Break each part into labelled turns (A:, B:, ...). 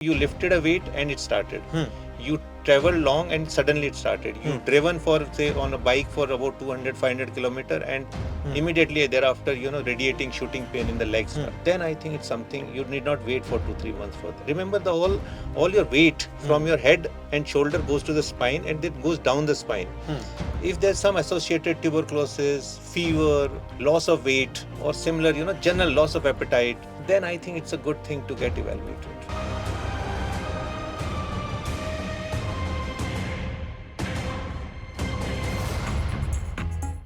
A: You lifted a weight and it started.
B: Hmm.
A: You traveled long and suddenly it started. You driven for, say, on a bike for about 200, 500 kilometer and immediately thereafter, radiating shooting pain in the legs. Then I think it's something you need not wait for 2-3 months for. Remember, the all your weight from your head and shoulder goes to the spine and it goes down the spine. If there's some associated tuberculosis, fever, loss of weight, or similar, general loss of appetite, then I think it's a good thing to get evaluated.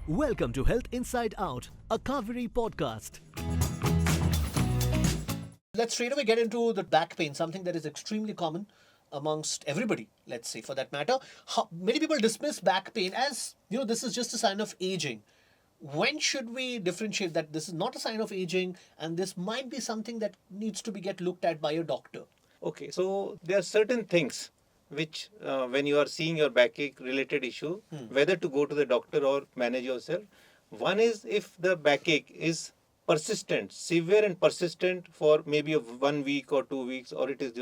C: Welcome to Health Inside Out, a Kaveri podcast.
B: Let's straight away get into the back pain, something that is extremely common amongst everybody, let's say, for that matter. Many people dismiss back pain as, this is just a sign of aging. When should we differentiate that this is not a sign of aging and this might be something that needs to get looked at by a doctor?
A: Okay, so there are certain things which, when you are seeing your backache related issue, whether to go to the doctor or manage yourself. One is if the backache is persistent, severe and persistent for maybe 1 week or 2 weeks, or it is,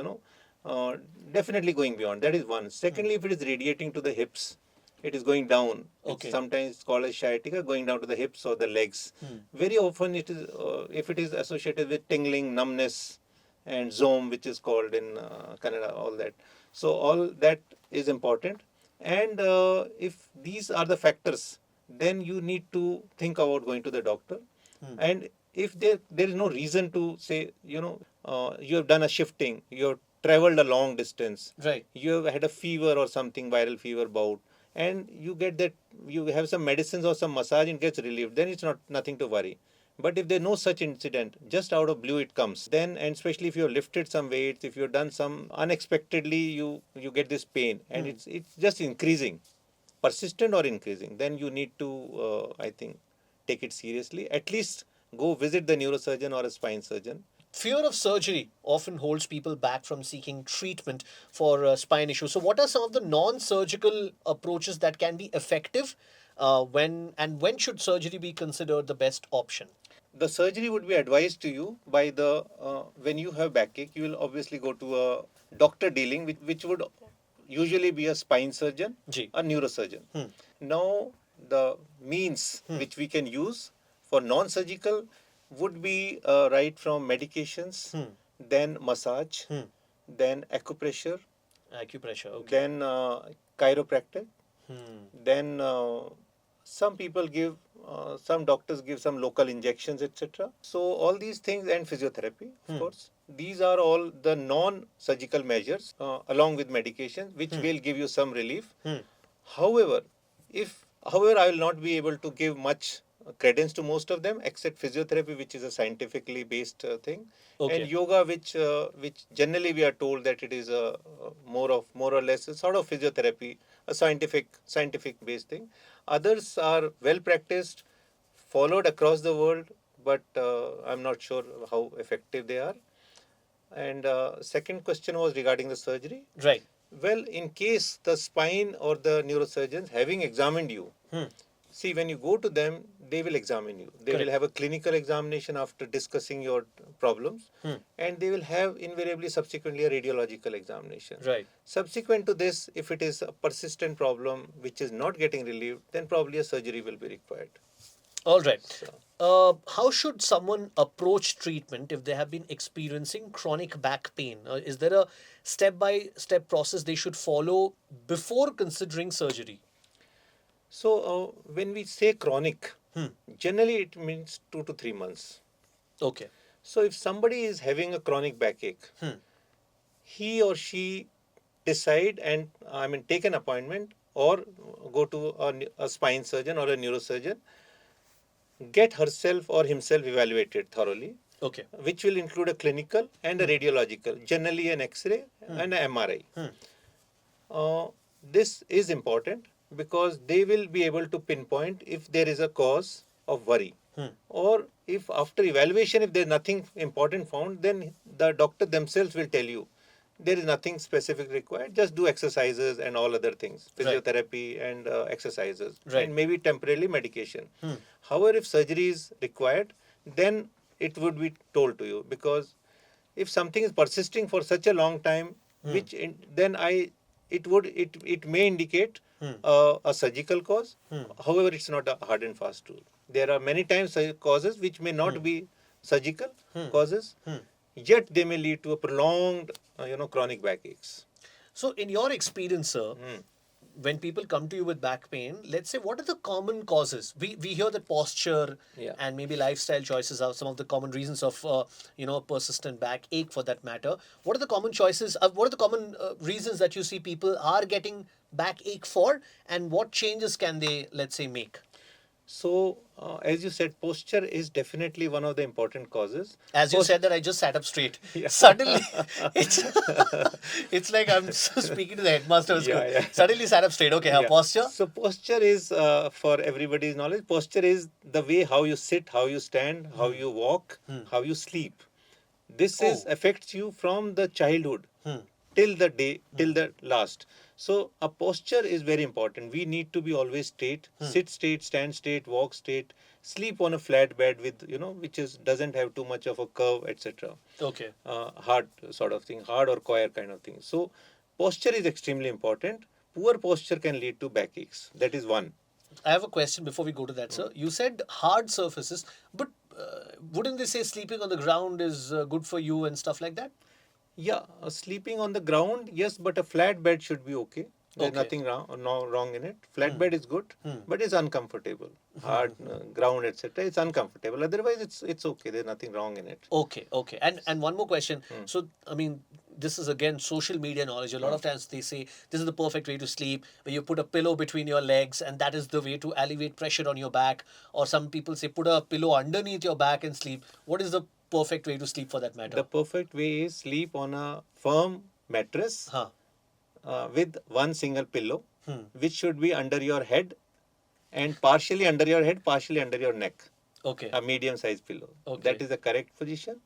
A: definitely going beyond. That is one. Secondly, if it is radiating to the hips, it is going down.
B: Okay.
A: It's sometimes called as sciatica, going down to the hips or the legs. Very often it is, if it is associated with tingling, numbness, and zome, which is called in Kannada, all that. So all that is important. And if these are the factors, then you need to think about going to the doctor. And if there is no reason to say, you have done a shifting, you have traveled a long distance,
B: Right.
A: you have had a fever or something, viral fever bout, and you get that, you have some medicines or some massage and gets relieved, then it's nothing to worry. But if there's no such incident, just out of blue it comes, then, and especially if you've lifted some weights, if you've done some unexpectedly, you get this pain and it's just increasing, persistent or increasing, then you need to, I think, take it seriously. At least go visit the neurosurgeon or a spine surgeon.
B: Fear of surgery often holds people back from seeking treatment for spine issues. So, what are some of the non-surgical approaches that can be effective? When should surgery be considered the best option?
A: The surgery would be advised to you by the, when you have backache, you will obviously go to a doctor dealing, which would usually be a spine surgeon,
B: Ji.
A: a neurosurgeon. Now, the means which we can use for non-surgical would be right from medications, then massage, then acupressure,
B: Acupressure, okay.
A: then chiropractic, then some people give, some doctors give some local injections, etc. So all these things, and physiotherapy, of course, these are all the non-surgical measures along with medication, which will give you some relief. However, however, I will not be able to give much credence to most of them, except physiotherapy, which is a scientifically based thing,
B: Okay.
A: and yoga, which generally we are told that it is a more or less a sort of physiotherapy, a scientific based thing. Others are well practiced, followed across the world, but I'm not sure how effective they are. And second question was regarding the surgery.
B: Right.
A: Well, in case the spine or the neurosurgeons having examined you, see, when you go to them, they will examine you. They
B: Correct.
A: will have a clinical examination after discussing your problems, and they will have invariably subsequently a radiological examination.
B: Right.
A: Subsequent to this, if it is a persistent problem which is not getting relieved, then probably a surgery will be required.
B: All right.
A: So,
B: How should someone approach treatment if they have been experiencing chronic back pain? Is there a step by step process they should follow before considering surgery?
A: so when we say chronic, generally it means 2 to 3 months.
B: Okay.
A: So if somebody is having a chronic backache, he or she decide and take an appointment or go to a spine surgeon or a neurosurgeon, get herself or himself evaluated thoroughly,
B: Okay.
A: which will include a clinical and a radiological, generally an X-ray and an MRI. This is important because they will be able to pinpoint if there is a cause of worry. Or if after evaluation, if there is nothing important found, then the doctor themselves will tell you there is nothing specific required, just do exercises and all other things,
B: Right.
A: physiotherapy and exercises,
B: Right.
A: and maybe temporarily medication. However, if surgery is required, then it would be told to you, because if something is persisting for such a long time, then it may indicate a surgical cause. However, it's not a hard and fast rule. There are many times causes which may not be surgical causes, yet they may lead to a prolonged, chronic backaches.
B: So, in your experience, sir, when people come to you with back pain, let's say, what are the common causes? We hear that posture
A: Yeah.
B: and maybe lifestyle choices are some of the common reasons of persistent backache, for that matter. What are the common choices? What are the common reasons that you see people are getting backache for, and what changes can they, let's say, make?
A: So, as you said, posture is definitely one of the important causes.
B: As you said that, I just sat up straight.
A: Yeah.
B: Suddenly, it's it's like I'm speaking to the headmaster of school.
A: Yeah, yeah.
B: Suddenly sat up straight. Okay,
A: Yeah.
B: posture.
A: So posture is, for everybody's knowledge, posture is the way how you sit, how you stand, how you walk, how you sleep. This is affects you from the childhood till the last. So a posture is very important. We need to be always straight, sit straight, stand straight, walk straight, sleep on a flat bed with, which is doesn't have too much of a curve, etc.
B: Okay.
A: Hard sort of thing, hard or coir kind of thing. So posture is extremely important. Poor posture can lead to backaches. That is one.
B: I have a question before we go to that, sir. You said hard surfaces, but wouldn't they say sleeping on the ground is good for you and stuff like that?
A: Yeah, sleeping on the ground, yes, but a flat bed should be okay. There's
B: Okay.
A: nothing wrong, no wrong in it. Flat bed is good, but it's uncomfortable. Hard ground, etc. It's uncomfortable. Otherwise, it's okay. There's nothing wrong in it.
B: Okay, okay. And one more question. So, I mean, this is again social media knowledge. A lot of times they say this is the perfect way to sleep, where you put a pillow between your legs, and that is the way to alleviate pressure on your back. Or some people say put a pillow underneath your back and sleep. What is the perfect way to sleep, for that matter?
A: The perfect way is sleep on a firm mattress
B: Huh.
A: with one single pillow, which should be under your head and partially under your head, partially under your neck.
B: Okay.
A: A medium sized pillow.
B: Okay.
A: That is the correct position.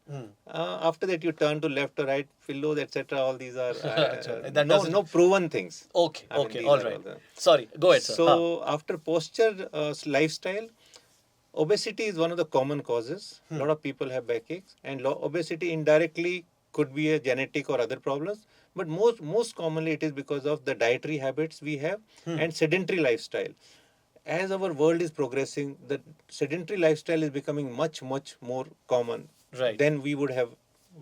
A: After that, you turn to left or right pillows, etc. All these are
B: That doesn't-
A: no proven things.
B: Okay,
A: I mean,
B: okay,
A: these
B: all
A: are
B: right.
A: the-
B: Sorry, go ahead, sir.
A: So after posture, lifestyle, obesity is one of the common causes. A lot of people have backaches, and obesity indirectly could be a genetic or other problems. But most commonly, it is because of the dietary habits we have and sedentary lifestyle. As our world is progressing, the sedentary lifestyle is becoming much more common
B: Right.
A: than we would have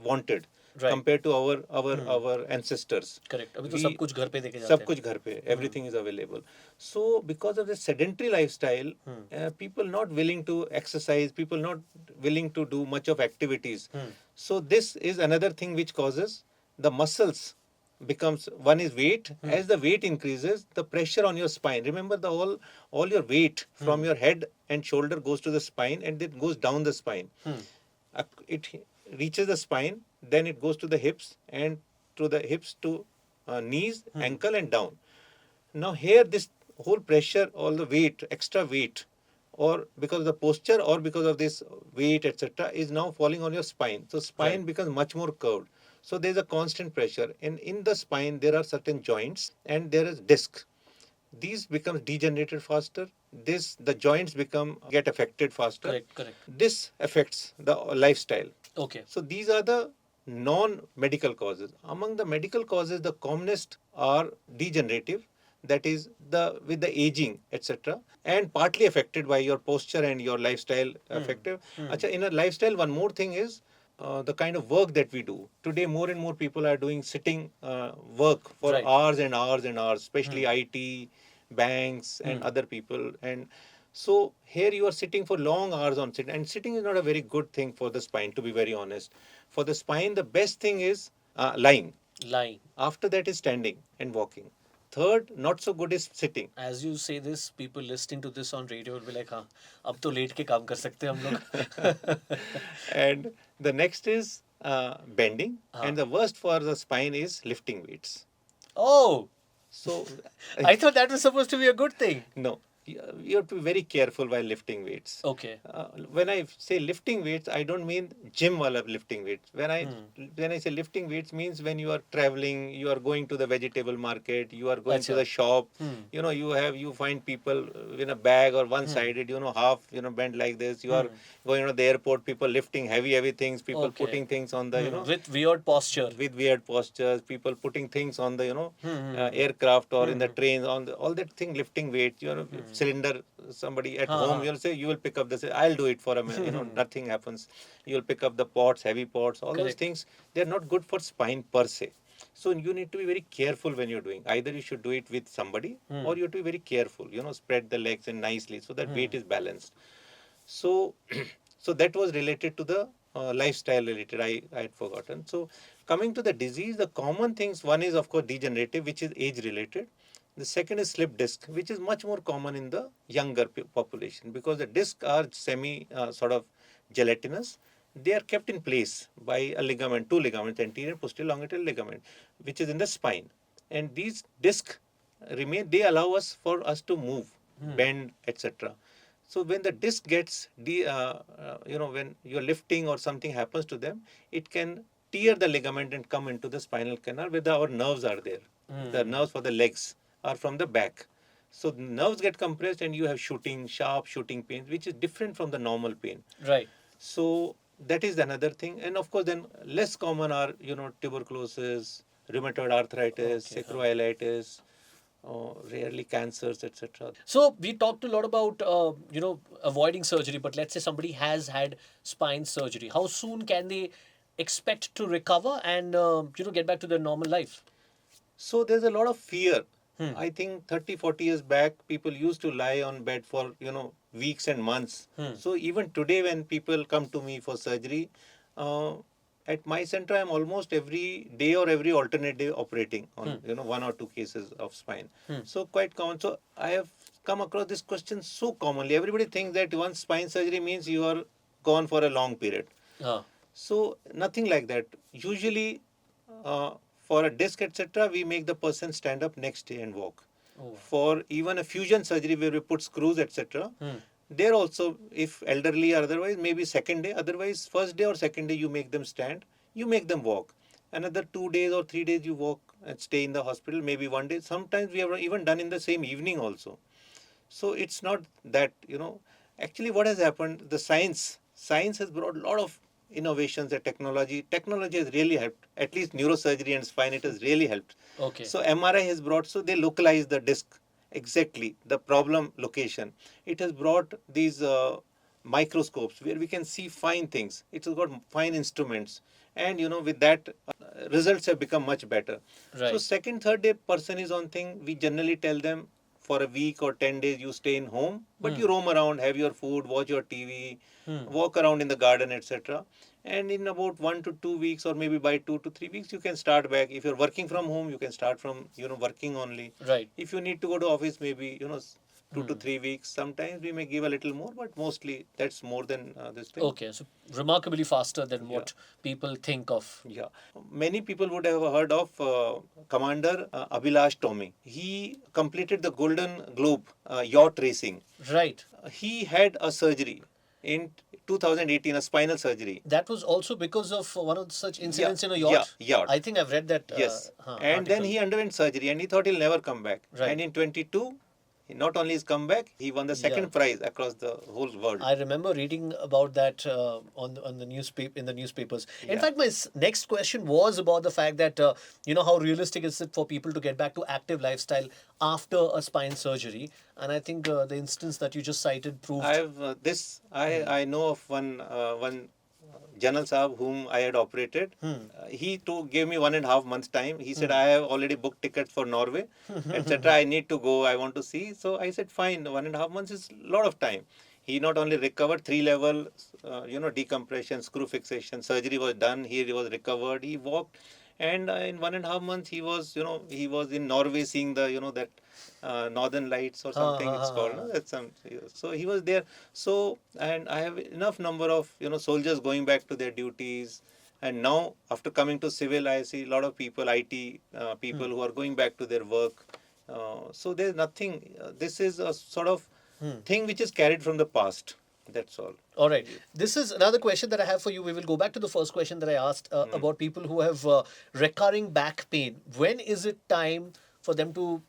A: wanted.
B: Right.
A: Compared to our ancestors.
B: Correct. अभी तो
A: We-
B: सब कुछ घर पे देके जाते
A: सब
B: हैं.
A: कुछ घर पे, everything is available. So because of the sedentary lifestyle, people not willing to exercise, people not willing to do much of activities. So this is another thing which causes the muscles becomes, one is weight. As the weight increases, the pressure on your spine, remember the all your weight from your head and shoulder goes to the spine, and it goes down the spine. It reaches the spine, then it goes to the hips, and through the hips to knees, ankle, and down. Now here this whole pressure, all the weight, extra weight, or because of the posture or because of this weight, etc., is now falling on your spine. So spine
B: Right.
A: becomes much more curved. So there is a constant pressure, and in the spine there are certain joints and there is disc. These becomes degenerated faster. The joints get affected faster.
B: Correct, correct.
A: This affects the lifestyle.
B: Okay.
A: So these are the non-medical causes. Among the medical causes, the commonest are degenerative, that is with the aging, etc., and partly affected by your posture and your lifestyle affected. Acha, in a lifestyle, one more thing is the kind of work that we do. Today, more and more people are doing sitting work for
B: Right.
A: hours and hours and hours, especially IT, banks, and other people. And so here you are sitting for long hours on sit, and sitting is not a very good thing for the spine, to be very honest. For the spine, the best thing is lying.
B: Lying.
A: After that is standing and walking. Third, not so good is sitting.
B: As you say this, people listening to this on radio will be like, हाँ, अब तो late के काम कर सकते हैं हम लोग.
A: And the next is bending. And the worst for the spine is lifting weights.
B: Oh,
A: So,
B: I thought that was supposed to be a good thing.
A: no. you have to be very careful while lifting weights.
B: Okay.
A: When I say lifting weights, I don't mean gym wala lifting weights. When I say lifting weights means when you are traveling, you are going to the vegetable market, you are going to
B: Acha.
A: the shop. You know, you find people in a bag or one sided, half bent like this. You are going to the airport, people lifting heavy things, people
B: Okay.
A: putting things on the
B: With weird posture.
A: with weird postures, people putting things on the aircraft or in the trains on all that thing, lifting weight, cylinder. Somebody at home, you'll say you will pick up this. I'll do it for a minute. Nothing happens. You'll pick up the pots, heavy pots, all those
B: Correct.
A: things. They're not good for spine per se. So you need to be very careful when you're doing. Either you should do it with somebody, or you have to be very careful. Spread the legs in nicely so that weight is balanced. So, so that was related to the lifestyle related. I had forgotten. So, coming to the disease, the common things, one is of course degenerative, which is age related. The second is slip disc, which is much more common in the younger population because the discs are semi sort of gelatinous. They are kept in place by a ligament, two ligaments, anterior and posterior longitudinal ligament, which is in the spine. And these discs remain, they allow us for us to move, bend, etc. So when the disc gets, when you're lifting or something happens to them, it can tear the ligament and come into the spinal canal where our nerves are there. The nerves for the legs are from the back. So the nerves get compressed and you have sharp shooting pains, which is different from the normal pain.
B: Right.
A: So that is another thing. And of course, then less common are, tuberculosis, rheumatoid arthritis, sacroiliitis, rarely cancers, etc.
B: So we talked a lot about avoiding surgery, but let's say somebody has had spine surgery. How soon can they expect to recover and get back to their normal life?
A: So there's a lot of fear. I think 30, 40 years back, people used to lie on bed for, weeks and months. So even today when people come to me for surgery, at my center, I'm almost every day or every alternate day operating on, one or two cases of spine. So quite common. So I have come across this question so commonly. Everybody thinks that once spine surgery means you are gone for a long period. So nothing like that. Usually, for a disc, etc., we make the person stand up next day and walk. For even a fusion surgery where we put screws, etc., there also, if elderly or otherwise, maybe second day, otherwise first day or second day you make them stand, you make them walk. Another 2 days or 3 days you walk and stay in the hospital, maybe one day. Sometimes we have even done in the same evening also. So it's not that, actually what has happened, the science has brought a lot of innovations and technology. Technology has really helped, at least neurosurgery and spine, it has really helped.
B: Okay.
A: So MRI has brought, so they localize the disc exactly, the problem location. It has brought these microscopes where we can see fine things. It has got fine instruments. And, with that, results have become much better.
B: Right.
A: So second, third day person is on thing, we generally tell them for a week or 10 days you stay in home, but you roam around, have your food, watch your TV, walk around in the garden, etc. And in about 1 to 2 weeks or maybe by 2 to 3 weeks, you can start back. If you're working from home, you can start from, working only.
B: Right.
A: If you need to go to office, maybe, 2 to 3 weeks. Sometimes we may give a little more, but mostly that's more than this thing.
B: Okay, so remarkably faster than what people think of.
A: Yeah. Many people would have heard of Commander Abhilash Tomy. He completed the Golden Globe yacht racing.
B: Right.
A: He had a surgery in 2018, a spinal surgery.
B: That was also because of one of such incidents in a yacht?
A: Yeah, yacht.
B: I think I've read that.
A: Yes. And
B: article.
A: then he underwent surgery and he thought he'll never come back.
B: Right.
A: And in 22, he not only has come back, he won the second prize across the whole world.
B: I remember reading about that on the newspaper in the newspapers. In fact, my next question was about the fact that how realistic is it for people to get back to active lifestyle after a spine surgery? And I think the instance that you just cited proved.
A: I know of one Janal Saab whom I had operated. He too gave me 1.5 months time. He said, I have already booked tickets for Norway, etc. I need to go. I want to see. So I said, fine. 1.5 months is a lot of time. He not only recovered 3-level, decompression, screw fixation, surgery was done. He was recovered. He walked. And in 1.5 months, he was in Norway seeing the, that Northern Lights or something it's called. No? That's so he was there. So, and I have enough number of, soldiers going back to their duties. And now, after coming to civil, I see a lot of people, IT people who are going back to their work. So there's nothing, this is a sort of thing which is carried from the past. That's all.
B: All right. This is another question that I have for you. We will go back to the first question that I asked about people who have recurring back pain. When is it time for them to,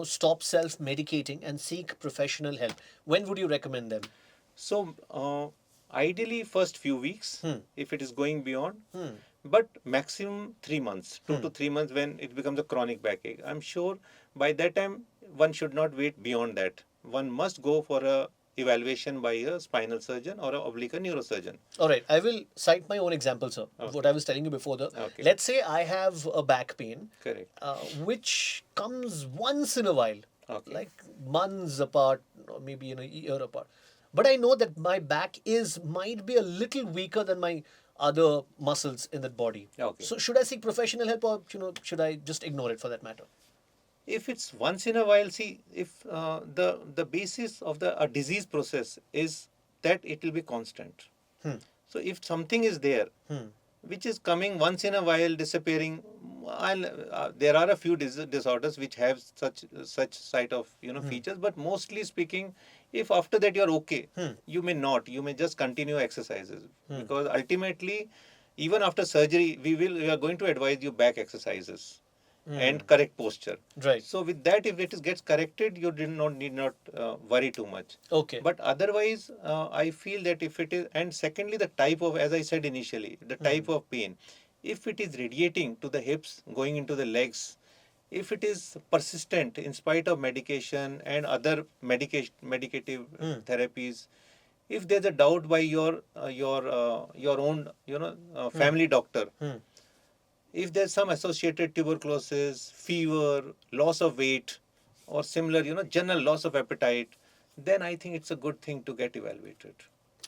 B: stop self-medicating and seek professional help? When would you recommend them?
A: So, ideally, first few weeks, if it is going beyond, but maximum 3 months, 2 to 3 months when it becomes a chronic backache. I'm sure by that time one should not wait beyond that. One must go for a evaluation by a spinal surgeon or a oblique neurosurgeon.
B: All right. I will cite my own example, sir.
A: Okay.
B: What I was telling you before.
A: Okay.
B: Let's say I have a back pain,
A: Correct.
B: which comes once in a while,
A: Okay.
B: like months apart, or maybe a year apart. But I know that my back might be a little weaker than my other muscles in that body.
A: Okay.
B: So should I seek professional help, or should I just ignore it for that matter?
A: If it's once in a while, see, if the basis of a disease process is that it will be constant. So if something is there, which is coming once in a while, disappearing, there are a few disorders which have such side of features, but mostly speaking, if after that you are okay, you may not. You may just continue exercises because ultimately, even after surgery, we are going to advise you back exercises and correct posture.
B: Right.
A: So with that, if it gets corrected, you need not worry too much.
B: Okay.
A: But otherwise, I feel that if it is, and secondly, the type of, as I said initially, the type of pain, if it is radiating to the hips, going into the legs, if it is persistent in spite of medication and other medicative therapies, if there's a doubt by your own family doctor, if there's some associated tuberculosis, fever, loss of weight, or similar, general loss of appetite, then I think it's a good thing to get evaluated.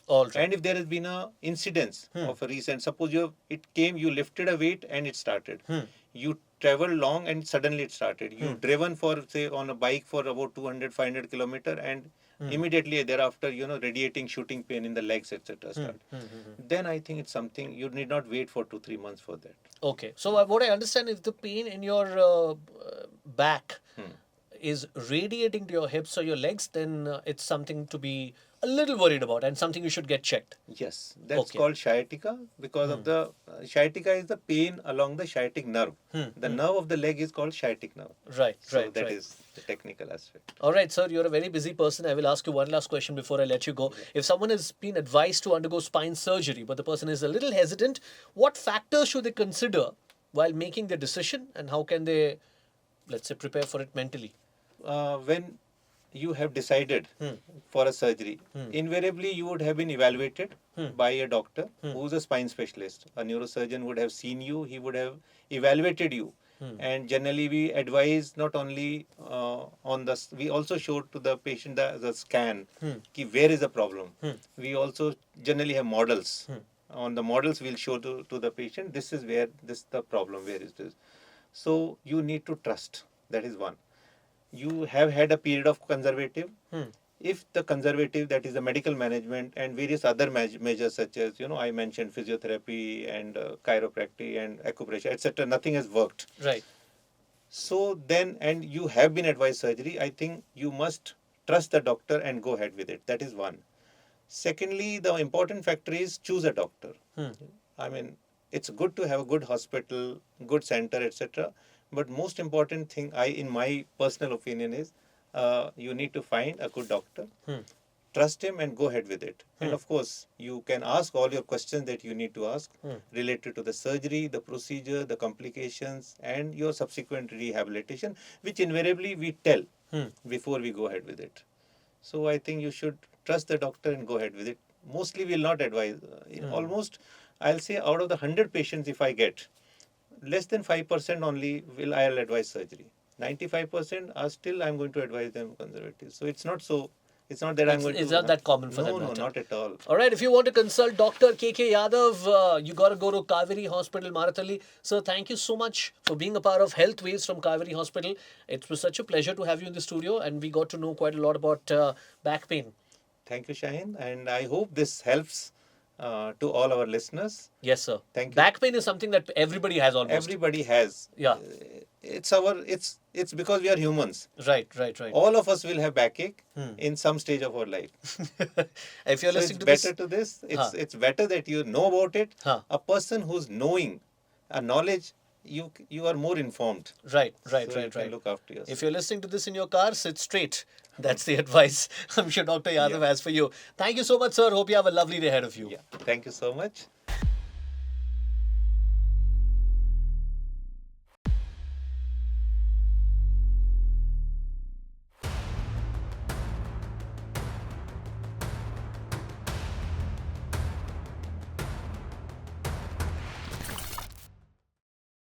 B: All right.
A: And if there has been a incidence of a recent, suppose you lifted a weight and it started. You traveled long and suddenly it started. You've driven for, say, on a bike for about 200, 500 kilometer and immediately thereafter, radiating shooting pain in the legs, etc. start. Then I think it's something, you need not wait for 2-3 months for that.
B: Okay. So what I understand is the pain in your back is radiating to your hips or your legs, then it's something to be a little worried about and something you should get checked.
A: Yes, that's
B: Okay.
A: called sciatica because of the sciatica is the pain along the sciatic nerve. The nerve of the leg is called sciatic nerve.
B: Right,
A: So
B: right,
A: that
B: right.
A: is the technical aspect.
B: All right, sir, you're a very busy person. I will ask you one last question before I let you go. If someone has been advised to undergo spine surgery, but the person is a little hesitant, what factors should they consider while making their decision, and how can they, let's say, prepare for it mentally?
A: When you have decided for a surgery, invariably you would have been evaluated by a doctor who is a spine specialist. A neurosurgeon would have seen you, he would have evaluated you. And generally we advise not only we also show to the patient the scan, where is the problem. We also generally have models. On the models we'll show to the patient, this is where the problem, where is this. So you need to trust, that is one. You have had a period of conservative. If the conservative, that is the medical management and various other measures such as, I mentioned physiotherapy and chiropractic and acupressure, etc., nothing has worked.
B: Right.
A: So then, and you have been advised surgery, I think you must trust the doctor and go ahead with it. That is one. Secondly, the important factor is choose a doctor. I mean, it's good to have a good hospital, good center, etc. But most important thing, in my personal opinion, is you need to find a good doctor, trust him and go ahead with it. And of course, you can ask all your questions that you need to ask related to the surgery, the procedure, the complications and your subsequent rehabilitation, which invariably we tell before we go ahead with it. So I think you should trust the doctor and go ahead with it. Mostly we will not advise. Almost, I'll say out of the 100 patients if I get, less than 5% only I'll advise surgery. 95% are still I'm going to advise them conservative. So it's not that I'm going to...
B: It's not that common for that
A: No,
B: matter.
A: not at all.
B: All right, if you want to consult Dr. KK Yadav, you got to go to Kaveri Hospital, Marathalli. Sir, thank you so much for being a part of Health Waves from Kaveri Hospital. It was such a pleasure to have you in the studio, and we got to know quite a lot about back pain.
A: Thank you, Shaheen. And I hope this helps to all our listeners.
B: Yes, sir.
A: Thank you.
B: Back pain is something that everybody has almost.
A: Everybody has.
B: Yeah.
A: it's because we are humans.
B: Right, right, right.
A: All of us will have backache in some stage of our life.
B: If you're
A: So
B: listening
A: it's
B: to this,
A: better to this.
B: Huh.
A: It's better that you know about it.
B: Huh.
A: A person who's knowing, a knowledge, you are more informed.
B: right,
A: So
B: right,
A: you
B: right,
A: can
B: right.
A: look after yourself.
B: If you're listening to this in your car, sit straight. That's the advice I'm sure Dr. Yadav
A: Yeah.
B: has for you. Thank you so much, sir. Hope you have a lovely day ahead of you.
A: Yeah. Thank you so much.